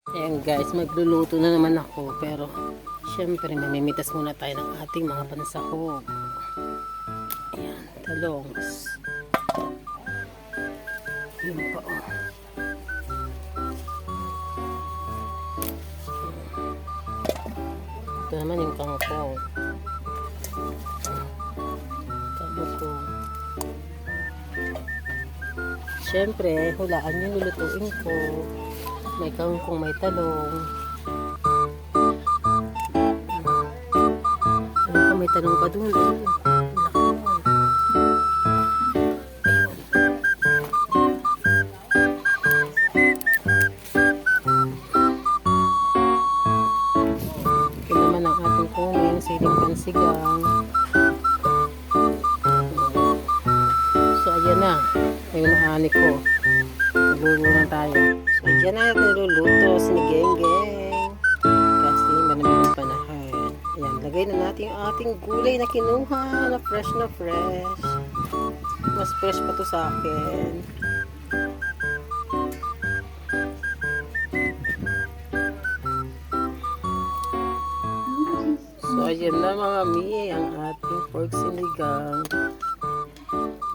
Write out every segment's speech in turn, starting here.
Ayan guys, magluluto na naman ako, pero syempre mamimitas muna tayo ng ating mga pansahog. Ayan, talongs. Yun pa oh. Ito naman yung kangkong. Kangkong. Syempre, hulaan yung lulutuin ko. May kangkong, may talong. Ano pa, may talong pa dun. Laki naman. Ito naman ang ating kunin, siling pansigang. So, ayan na. Ayun ang ani ko. Nagluluto na tayo. So, ayan na niluluto. Sinigeng-geng. Kasi malamig ang panahon. Ayan, lagay na natin yung ating gulay na kinuha. Na fresh na fresh. Mas fresh pa to sa akin. So, ayan na mga mi. Ang ating pork sinigang.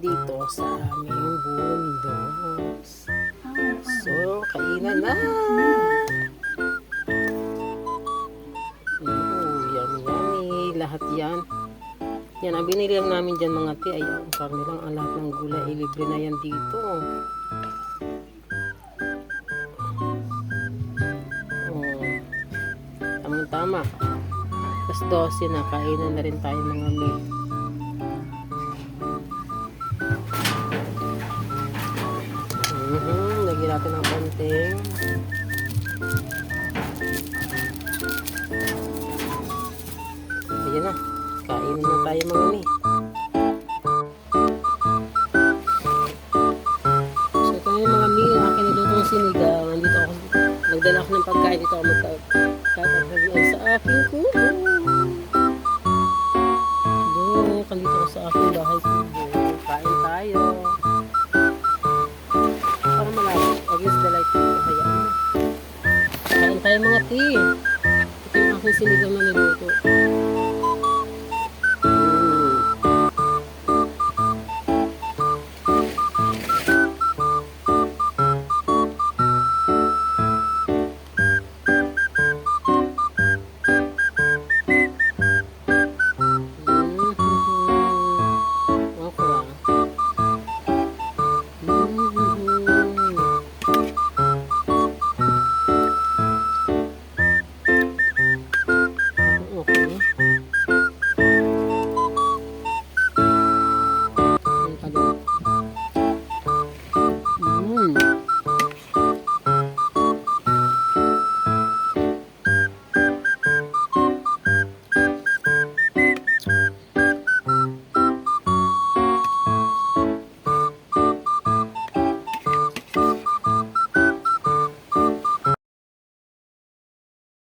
Dito sa aming bundok. So, kainan na! Yummy! Lahat yan. Yan, ang binili lang namin dyan mga ti, ay ang karne lang, ang lahat ng gulay, libre na yan dito. Tamang-tama. Plus 12 na, kainan na rin tayo mga mi. Lagyan natin ng konting ayan na, kainin na tayo mga mi. So ito na yung mga mi, ang aking nilutong sinigang. Nandito ako, nagdala ako ng pagkain dito ako magkakagalan sa aking kubo. Kandito ako sa aking bahay kubo. Kain tayo. Against the light ko, hayaan mo. Kain tayo mga ti. Ito yung aking sinigang na niluto.